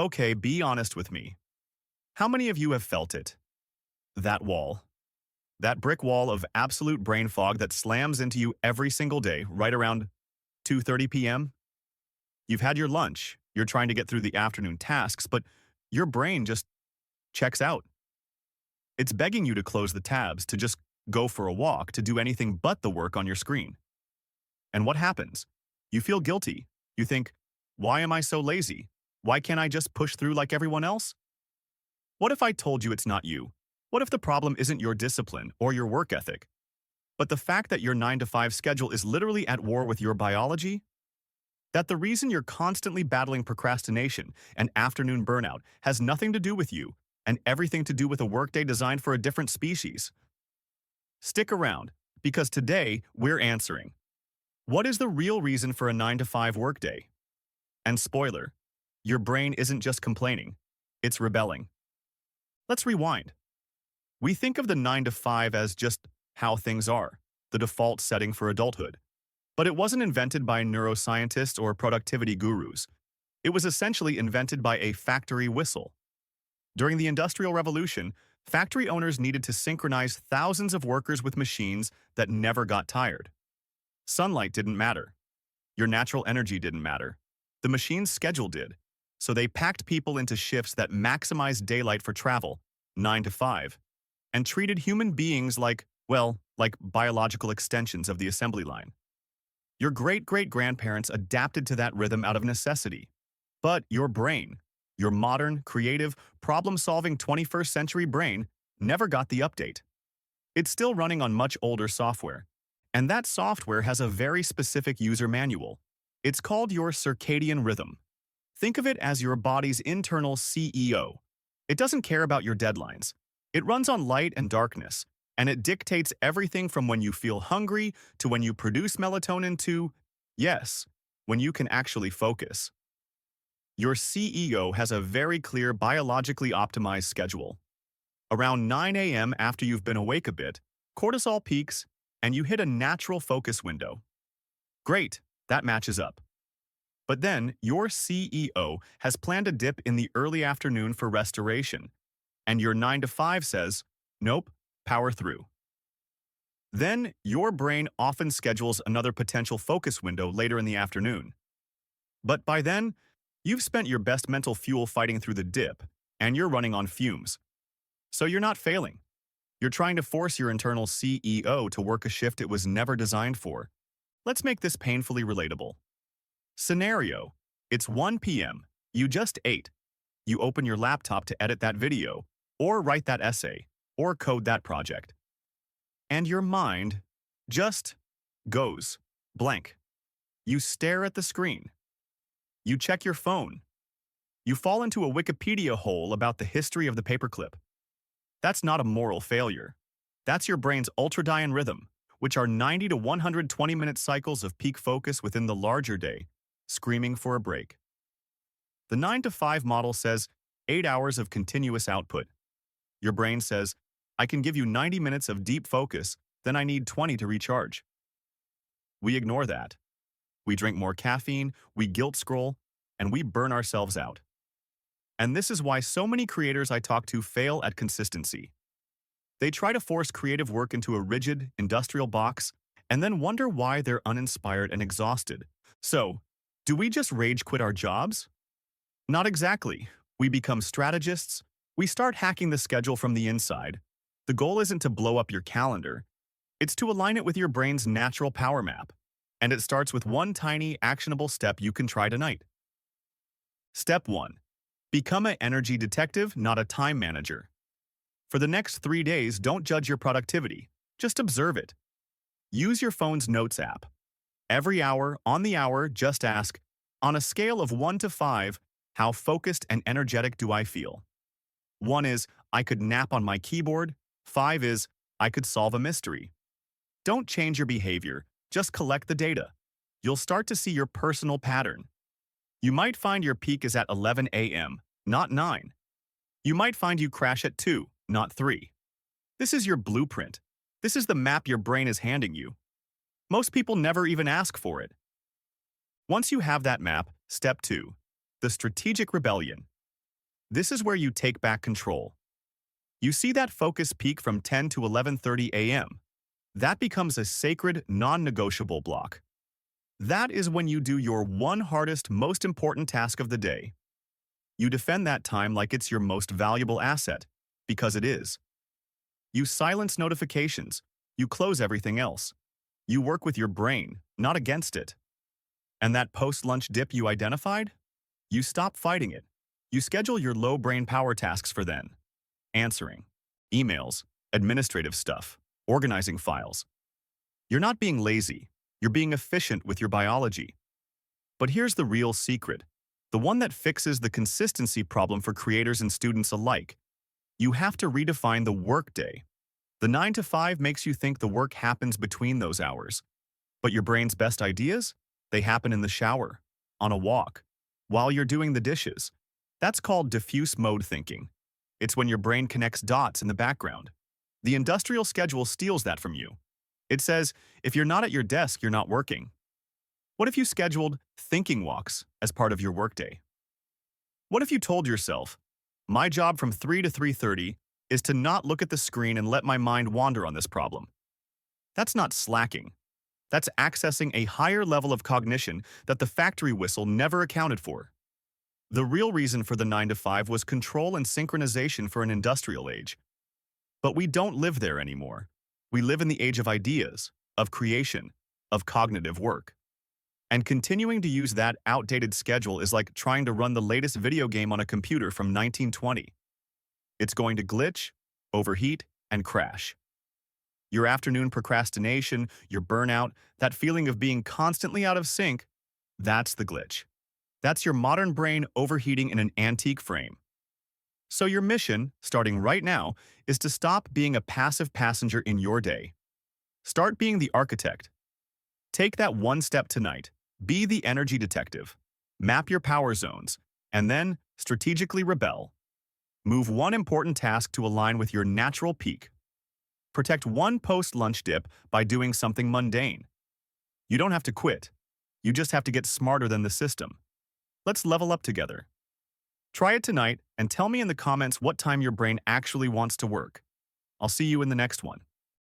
Okay, be honest with me. How many of you have felt it? That wall. That brick wall of absolute brain fog that slams into you every single day, right around 2:30 p.m.? You've had your lunch, you're trying to get through the afternoon tasks, but your brain just checks out. It's begging you to close the tabs, to just go for a walk, to do anything but the work on your screen. And what happens? You feel guilty. You think, why am I so lazy? Why can't I just push through like everyone else? What if I told you it's not you? What if the problem isn't your discipline or your work ethic, but the fact that your 9 to 5 schedule is literally at war with your biology? That the reason you're constantly battling procrastination and afternoon burnout has nothing to do with you and everything to do with a workday designed for a different species? Stick around, because today we're answering, what is the real reason for a 9 to 5 workday? And spoiler, your brain isn't just complaining, it's rebelling. Let's rewind. We think of the 9 to 5 as just how things are, the default setting for adulthood. But it wasn't invented by neuroscientists or productivity gurus. It was essentially invented by a factory whistle. During the Industrial Revolution, factory owners needed to synchronize thousands of workers with machines that never got tired. Sunlight didn't matter. Your natural energy didn't matter. The machine's schedule did. So they packed people into shifts that maximized daylight for travel, 9 to 5, and treated human beings like, well, like biological extensions of the assembly line. Your great-great-grandparents adapted to that rhythm out of necessity. But your brain, your modern, creative, problem-solving 21st century brain, never got the update. It's still running on much older software. And that software has a very specific user manual. It's called your circadian rhythm. Think of it as your body's internal CEO. It doesn't care about your deadlines. It runs on light and darkness, and it dictates everything from when you feel hungry to when you produce melatonin to, yes, when you can actually focus. Your CEO has a very clear biologically optimized schedule. Around 9 a.m. after you've been awake a bit, cortisol peaks, and you hit a natural focus window. Great, that matches up. But then, your CEO has planned a dip in the early afternoon for restoration, and your 9 to 5 says, nope, power through. Then, your brain often schedules another potential focus window later in the afternoon. But by then, you've spent your best mental fuel fighting through the dip, and you're running on fumes. So you're not failing. You're trying to force your internal CEO to work a shift it was never designed for. Let's make this painfully relatable. Scenario: it's 1 p.m., you just ate. You open your laptop to edit that video, or write that essay, or code that project. And your mind just goes blank. You stare at the screen. You check your phone. You fall into a Wikipedia hole about the history of the paperclip. That's not a moral failure. That's your brain's ultradian rhythm, which are 90 to 120-minute cycles of peak focus within the larger day, screaming for a break. The 9 to 5 model says 8 hours of continuous output. Your brain says, I can give you 90 minutes of deep focus, then I need 20 to recharge. We ignore that. We drink more caffeine, we guilt scroll, and we burn ourselves out. And this is why so many creators I talk to fail at consistency. They try to force creative work into a rigid, industrial box, and then wonder why they're uninspired and exhausted. So, do we just rage quit our jobs? Not exactly. We become strategists. We start hacking the schedule from the inside. The goal isn't to blow up your calendar. It's to align it with your brain's natural power map. And it starts with one tiny, actionable step you can try tonight. Step 1. Become an energy detective, not a time manager. For the next 3 days, don't judge your productivity. Just observe it. Use your phone's notes app. Every hour, on the hour, just ask, on a scale of 1 to 5, how focused and energetic do I feel? 1 is, I could nap on my keyboard. 5 is, I could solve a mystery. Don't change your behavior, just collect the data. You'll start to see your personal pattern. You might find your peak is at 11 a.m., not 9. You might find you crash at 2, not 3. This is your blueprint. This is the map your brain is handing you. Most people never even ask for it. Once you have that map, step 2, the strategic rebellion. This is where you take back control. You see that focus peak from 10 to 11:30 a.m. That becomes a sacred, non-negotiable block. That is when you do your one hardest, most important task of the day. You defend that time like it's your most valuable asset, because it is. You silence notifications. You close everything else. You work with your brain, not against it. And that post-lunch dip you identified? You stop fighting it. You schedule your low brain power tasks for then. Answering, emails, administrative stuff, organizing files. You're not being lazy. You're being efficient with your biology. But here's the real secret, the one that fixes the consistency problem for creators and students alike. You have to redefine the workday. The 9 to 5 makes you think the work happens between those hours. But your brain's best ideas? They happen in the shower, on a walk, while you're doing the dishes. That's called diffuse mode thinking. It's when your brain connects dots in the background. The industrial schedule steals that from you. It says, if you're not at your desk, you're not working. What if you scheduled thinking walks as part of your workday? What if you told yourself, my job from 3 to 3:30 is to not look at the screen and let my mind wander on this problem? That's not slacking. That's accessing a higher level of cognition that the factory whistle never accounted for. The real reason for the 9 to 5 was control and synchronization for an industrial age. But we don't live there anymore. We live in the age of ideas, of creation, of cognitive work. And continuing to use that outdated schedule is like trying to run the latest video game on a computer from 1920. It's going to glitch, overheat, and crash. Your afternoon procrastination, your burnout, that feeling of being constantly out of sync, that's the glitch. That's your modern brain overheating in an antique frame. So your mission, starting right now, is to stop being a passive passenger in your day. Start being the architect. Take that one step tonight. Be the energy detective. Map your power zones, and then strategically rebel. Move one important task to align with your natural peak. Protect one post-lunch dip by doing something mundane. You don't have to quit. You just have to get smarter than the system. Let's level up together. Try it tonight and tell me in the comments what time your brain actually wants to work. I'll see you in the next one.